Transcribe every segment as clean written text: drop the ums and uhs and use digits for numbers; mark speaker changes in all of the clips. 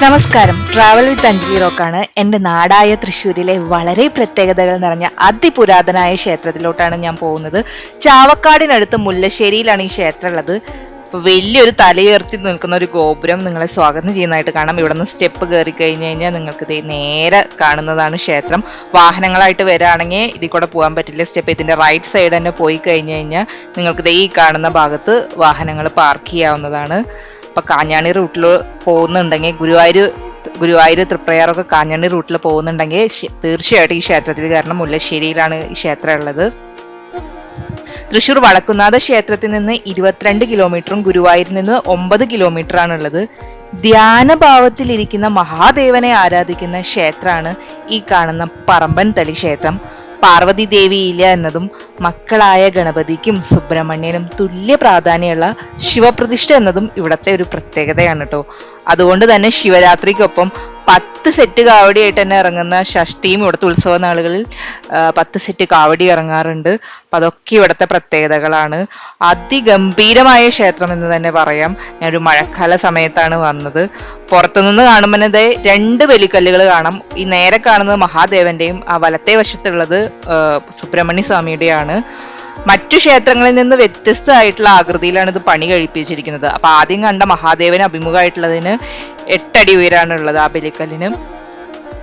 Speaker 1: നമസ്കാരം, travel with Anjali റോക്കാണ്. എൻ്റെ നാടായ തൃശ്ശൂരിലെ വളരെ പ്രത്യേകതകൾ നിറഞ്ഞ അതിപുരാതനായ ക്ഷേത്രത്തിലോട്ടാണ് ഞാൻ പോകുന്നത്. ചാവക്കാടിനടുത്ത് മുല്ലശ്ശേരിയിലാണ് ഈ ക്ഷേത്രം ഉള്ളത്. അപ്പോൾ വലിയൊരു തലയുയർത്തി നിൽക്കുന്ന ഒരു ഗോപുരം നിങ്ങളെ സ്വാഗതം ചെയ്യുന്നതായിട്ട് കാണാം. ഇവിടെ നിന്ന് സ്റ്റെപ്പ് കയറി കഴിഞ്ഞ് കഴിഞ്ഞാൽ നിങ്ങൾക്ക് ഇത് നേരെ കാണുന്നതാണ് ക്ഷേത്രം. വാഹനങ്ങളായിട്ട് വരികയാണെങ്കിൽ ഇതിൽ കൂടെ പോകാൻ പറ്റില്ല. സ്റ്റെപ്പ് ഇതിൻ്റെ റൈറ്റ് സൈഡ് തന്നെ പോയി കഴിഞ്ഞ് കഴിഞ്ഞാൽ നിങ്ങൾക്ക് ഈ കാണുന്ന ഭാഗത്ത് വാഹനങ്ങൾ പാർക്ക് ചെയ്യാവുന്നതാണ്. ഇപ്പം കാഞ്ഞാണി റൂട്ടിൽ പോകുന്നുണ്ടെങ്കിൽ ഗുരുവായൂർ തൃപ്രയാറൊക്കെ കാഞ്ഞാണി റൂട്ടിൽ പോകുന്നുണ്ടെങ്കിൽ തീർച്ചയായിട്ടും ഈ ക്ഷേത്രത്തിൽ കാരണം മുല്ലശ്ശേരിയിലാണ് ഈ ക്ഷേത്രം ഉള്ളത്. തൃശ്ശൂർ വടക്കുന്നാഥ ക്ഷേത്രത്തിൽ നിന്ന് 22 കിലോമീറ്ററും ഗുരുവായൂരിൽ നിന്ന് 9 കിലോമീറ്ററാണുള്ളത്. ധ്യാനഭാവത്തിലിരിക്കുന്ന മഹാദേവനെ ആരാധിക്കുന്ന ക്ഷേത്രമാണ് ഈ കാണുന്ന പറമ്പൻ തളി ക്ഷേത്രം. പാർവതി ദേവി ഇല്ല എന്നതും മക്കളായ ഗണപതിക്കും സുബ്രഹ്മണ്യനും തുല്യ പ്രാധാന്യമുള്ള ശിവപ്രതിഷ്ഠ എന്നതും ഇവിടുത്തെ ഒരു പ്രത്യേകതയാണ് കേട്ടോ. അതുകൊണ്ട് തന്നെ ശിവരാത്രിക്കൊപ്പം 10 സെറ്റ് കാവടിയായിട്ട് തന്നെ ഇറങ്ങുന്ന ഷഷ്ടിയും ഇവിടുത്തെ ഉത്സവ നാളുകളിൽ 10 സെറ്റ് കാവടി ഇറങ്ങാറുണ്ട്. അപ്പം അതൊക്കെ ഇവിടുത്തെ പ്രത്യേകതകളാണ്. അതിഗംഭീരമായ ക്ഷേത്രം എന്ന് തന്നെ പറയാം. ഞാനൊരു മഴക്കാല സമയത്താണ് വന്നത്. പുറത്തുനിന്ന് കാണുമ്പോൾ 2 ബലിക്കല്ലുകൾ കാണാം. ഈ നേരെ കാണുന്നത് മഹാദേവന്റെയും ആ വലത്തെ വശത്തുള്ളത് സുബ്രഹ്മണ്യ സ്വാമിയുടെയാണ്. മറ്റു ക്ഷേത്രങ്ങളിൽ നിന്ന് വ്യത്യസ്തമായിട്ടുള്ള ആകൃതിയിലാണ് ഇത് പണി കഴിപ്പിച്ചിരിക്കുന്നത്. അപ്പൊ ആദ്യം കണ്ട മഹാദേവന് അഭിമുഖമായിട്ടുള്ളതിന് 8 അടി ഉയരാണുള്ളത് ആ ബലിക്കല്ലിന്.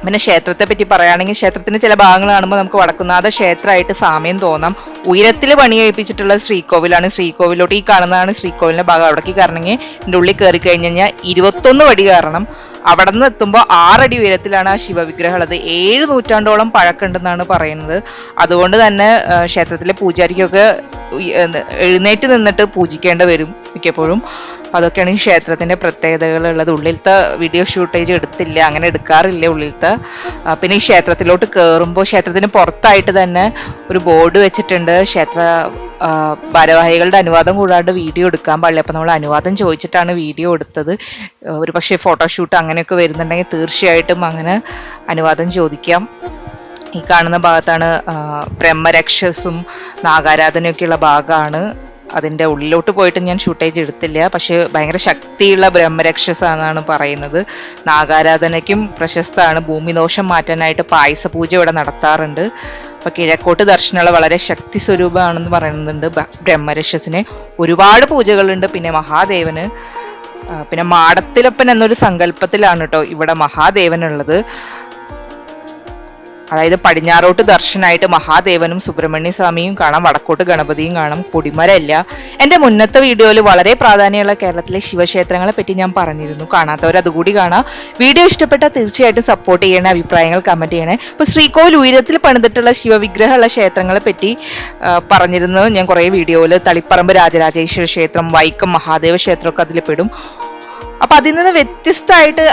Speaker 1: പിന്നെ ക്ഷേത്രത്തെ പറ്റി പറയുകയാണെങ്കിൽ ക്ഷേത്രത്തിന്റെ ചില ഭാഗങ്ങൾ കാണുമ്പോൾ നമുക്ക് വടക്കുന്നാഥ ക്ഷേത്രമായിട്ട് സാമ്യം തോന്നാം. ഉയരത്തിൽ പണി കഴിപ്പിച്ചിട്ടുള്ള ശ്രീകോവിലാണ്. ശ്രീകോവിലോട്ട് ഈ കാണുന്നതാണ് ശ്രീകോവിലിന്റെ ഭാഗം. അവിടേക്ക് കയറണമെങ്കിൽ ഇതിൻ്റെ ഉള്ളിൽ കയറി കഴിഞ്ഞ് കഴിഞ്ഞാൽ 21 പടി കയറണം. അവിടെ നിന്ന് എത്തുമ്പോൾ 6 അടി ഉയരത്തിലാണ് ആ ശിവവിഗ്രഹം ഉള്ളത്. 7 നൂറ്റാണ്ടോളം പഴക്കമുണ്ടെന്നാണ് പറയുന്നത്. അതുകൊണ്ട് തന്നെ ക്ഷേത്രത്തിലെ പൂജാരിക്കൊക്കെ എഴുന്നേറ്റ് നിന്നിട്ട് പൂജിക്കേണ്ടി വരും മിക്കപ്പോഴും. അതൊക്കെയാണ് ഈ ക്ഷേത്രത്തിന്റെ പ്രത്യേകതകൾ ഉള്ളത്. ഉള്ളിലത്തെ വീഡിയോ ഷൂട്ടേജ് എടുത്തില്ല, അങ്ങനെ എടുക്കാറില്ല ഉള്ളിലത്തെ. പിന്നെ ഈ ക്ഷേത്രത്തിലോട്ട് കയറുമ്പോൾ ക്ഷേത്രത്തിന് പുറത്തായിട്ട് തന്നെ ഒരു ബോർഡ് വെച്ചിട്ടുണ്ട്. ക്ഷേത്ര ഭാരവാഹികളുടെ അനുവാദം കൂടാണ്ട് വീഡിയോ എടുക്കാൻ പാടില്ല. അപ്പം നമ്മൾ അനുവാദം ചോദിച്ചിട്ടാണ് വീഡിയോ എടുത്തത്. ഒരു പക്ഷേ ഫോട്ടോഷൂട്ട് അങ്ങനെയൊക്കെ വരുന്നുണ്ടെങ്കിൽ തീർച്ചയായിട്ടും അങ്ങനെ അനുവാദം ചോദിക്കാം. ഈ കാണുന്ന ഭാഗത്താണ് ബ്രഹ്മരക്ഷസും നാഗാരാധനയൊക്കെയുള്ള ഭാഗമാണ്. അതിൻ്റെ ഉള്ളിലോട്ട് പോയിട്ട് ഞാൻ ഷൂട്ടേജ് എടുത്തില്ല. പക്ഷെ ഭയങ്കര ശക്തിയുള്ള ബ്രഹ്മരക്ഷസാണെന്നാണ് പറയുന്നത്. നാഗാരാധനയ്ക്കും പ്രശസ്തമാണ്. ഭൂമിദോഷം മാറ്റാനായിട്ട് പായസ പൂജ ഇവിടെ നടത്താറുണ്ട്. അപ്പൊ കിഴക്കോട്ട് ദർശനമുള്ള വളരെ ശക്തി സ്വരൂപമാണെന്ന് പറയുന്നുണ്ട് ബ്രഹ്മരക്ഷസിന്. ഒരുപാട് പൂജകളുണ്ട്. പിന്നെ മഹാദേവന്, പിന്നെ മാടത്തിലപ്പൻ എന്നൊരു സങ്കല്പത്തിലാണ് കേട്ടോ ഇവിടെ മഹാദേവനുള്ളത്. അതായത് പടിഞ്ഞാറോട്ട് ദർശനമായിട്ട് മഹാദേവനും സുബ്രഹ്മണ്യ സ്വാമിയും കാണാം, വടക്കോട്ട് ഗണപതിയും കാണാം. കൊടിമരമില്ല. എൻ്റെ മുന്നത്തെ വീഡിയോയിൽ വളരെ പ്രാധാന്യമുള്ള കേരളത്തിലെ ശിവക്ഷേത്രങ്ങളെ പറ്റി ഞാൻ പറഞ്ഞിരുന്നു. കാണാത്തവർ അതുകൂടി കാണാം. വീഡിയോ ഇഷ്ടപ്പെട്ടാൽ തീർച്ചയായിട്ടും സപ്പോർട്ട് ചെയ്യണേ, അഭിപ്രായങ്ങൾ കമന്റ് ചെയ്യണേ. ഇപ്പോൾ ശ്രീകോവിൽ ഉയരത്തിൽ പണിതിട്ടുള്ള ശിവവിഗ്രഹമുള്ള ക്ഷേത്രങ്ങളെ പറ്റി പറഞ്ഞിരുന്നു ഞാൻ കുറേ വീഡിയോയിൽ. തളിപ്പറമ്പ് രാജരാജേശ്വര ക്ഷേത്രം, വൈക്കം മഹാദേവ ക്ഷേത്രമൊക്കെ അതിൽ പെടും. അപ്പൊ അതിൽ നിന്ന് വ്യത്യസ്തമായിട്ട്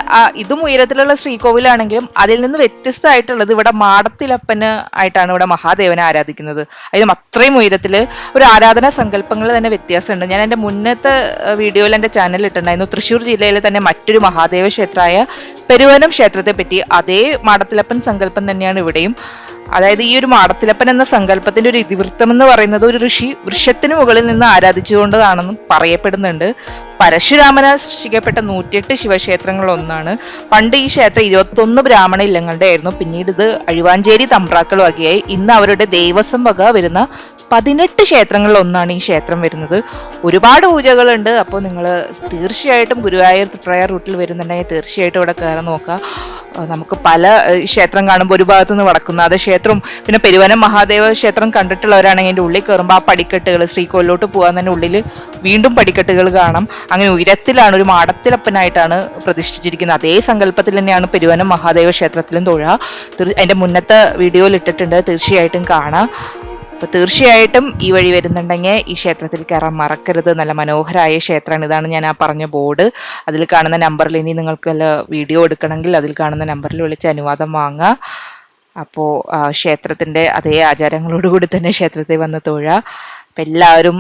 Speaker 1: ഇതും ഉയരത്തിലുള്ള ശ്രീകോവിലാണെങ്കിലും അതിൽ നിന്ന് വ്യത്യസ്തമായിട്ടുള്ളത് ഇവിടെ മാടത്തിലപ്പന് ആയിട്ടാണ് ഇവിടെ മഹാദേവനെ ആരാധിക്കുന്നത്. അതിലും അത്രയും ഉയരത്തില് ഒരു ആരാധനാ സങ്കല്പങ്ങൾ തന്നെ വ്യത്യാസമുണ്ട്. ഞാൻ എൻ്റെ മുന്നത്തെ വീഡിയോയിൽ എൻ്റെ ചാനലിൽ ഇട്ടുണ്ടായിരുന്നു. തൃശ്ശൂർ ജില്ലയിലെ തന്നെ മറ്റൊരു മഹാദേവ ക്ഷേത്രമായ പെരുവനം ക്ഷേത്രത്തെ പറ്റി. അതേ മാടത്തിലപ്പൻ സങ്കല്പം തന്നെയാണ് ഇവിടെയും. അതായത് ഈ ഒരു മാടത്തിലപ്പൻ എന്ന സങ്കല്പത്തിന്റെ ഒരു ഇതിവൃത്തം എന്ന് പറയുന്നത് ഒരു ഋഷി വൃക്ഷത്തിന് മുകളിൽ നിന്ന് ആരാധിച്ചുകൊണ്ടതാണെന്നും പറയപ്പെടുന്നുണ്ട്. പരശുരാമനാൽ സൃഷ്ടിക്കപ്പെട്ട 108 ശിവക്ഷേത്രങ്ങളിൽ ഒന്നാണ്. പണ്ട് ഈ ക്ഷേത്രം 21 ബ്രാഹ്മണ ഇല്ലങ്ങളുടെ ആയിരുന്നു. പിന്നീട് ഇത് അഴുവാഞ്ചേരി തമ്പ്രാക്കൾ വകയായി. ഇന്ന് അവരുടെ ദേവസ്വം വക വരുന്ന 18 ക്ഷേത്രങ്ങളിൽ ഒന്നാണ് ഈ ക്ഷേത്രം വരുന്നത്. ഒരുപാട് പൂജകളുണ്ട്. അപ്പോൾ നിങ്ങൾ തീർച്ചയായിട്ടും ഗുരുവായൂർ തൃപ്രയാർ റൂട്ടിൽ വരുന്നുണ്ടെങ്കിൽ തീർച്ചയായിട്ടും ഇവിടെ കയറാൻ നോക്കുക. നമുക്ക് പല ക്ഷേത്രം കാണുമ്പോൾ ഒരു ഭാഗത്തു നിന്ന് വടക്കുന്നാഥ ക്ഷേത്രവും പിന്നെ പെരുവനം മഹാദേവ ക്ഷേത്രം കണ്ടിട്ടുള്ളവരാണെങ്കിൽ അതിൻ്റെ ഉള്ളിൽ കയറുമ്പോൾ ആ പടിക്കെട്ടുകൾ ശ്രീകോവിലോട്ട് പോകാൻ തന്നെ ഉള്ളിൽ വീണ്ടും പടിക്കെട്ടുകൾ കാണാം. അങ്ങനെ ഉയരത്തിലാണ്, ഒരു മാടത്തിലപ്പനായിട്ടാണ് പ്രതിഷ്ഠിച്ചിരിക്കുന്നത്. അതേ സങ്കല്പത്തിൽ തന്നെയാണ് പെരുവനം മഹാദേവ ക്ഷേത്രത്തിലും തൊഴുക. അതിൻ്റെ മുന്നത്തെ വീഡിയോയിൽ ഇട്ടിട്ടുണ്ട്, തീർച്ചയായിട്ടും കാണാം. അപ്പോൾ തീർച്ചയായിട്ടും ഈ വഴി വരുന്നുണ്ടെങ്കിൽ ഈ ക്ഷേത്രത്തിൽ കയറാൻ മറക്കരുത്. നല്ല മനോഹരമായ ക്ഷേത്രമാണ്. ഇതാണ് ഞാൻ ആ പറഞ്ഞ ബോർഡ്. അതിൽ കാണുന്ന നമ്പറിൽ ഇനി നിങ്ങൾക്ക് വീഡിയോ എടുക്കണമെങ്കിൽ അതിൽ കാണുന്ന നമ്പറിൽ വിളിച്ച് അനുവാദം വാങ്ങുക. അപ്പോൾ ക്ഷേത്രത്തിൻ്റെ അതേ ആചാരങ്ങളോടുകൂടി തന്നെ ക്ഷേത്രത്തിൽ വന്ന് തൊഴുക. അപ്പം എല്ലാവരും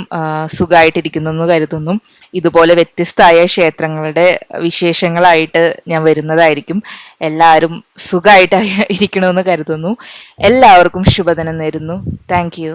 Speaker 1: സുഖമായിട്ടിരിക്കുന്നു എന്ന് കരുതുന്നു. ഇതുപോലെ വ്യത്യസ്തമായ ക്ഷേത്രങ്ങളുടെ വിശേഷങ്ങളായിട്ട് ഞാൻ വരുന്നതായിരിക്കും. എല്ലാവരും സുഖമായിട്ട് ഇരിക്കണമെന്ന് കരുതുന്നു. എല്ലാവർക്കും ശുഭദിനം നേരുന്നു. Thank you.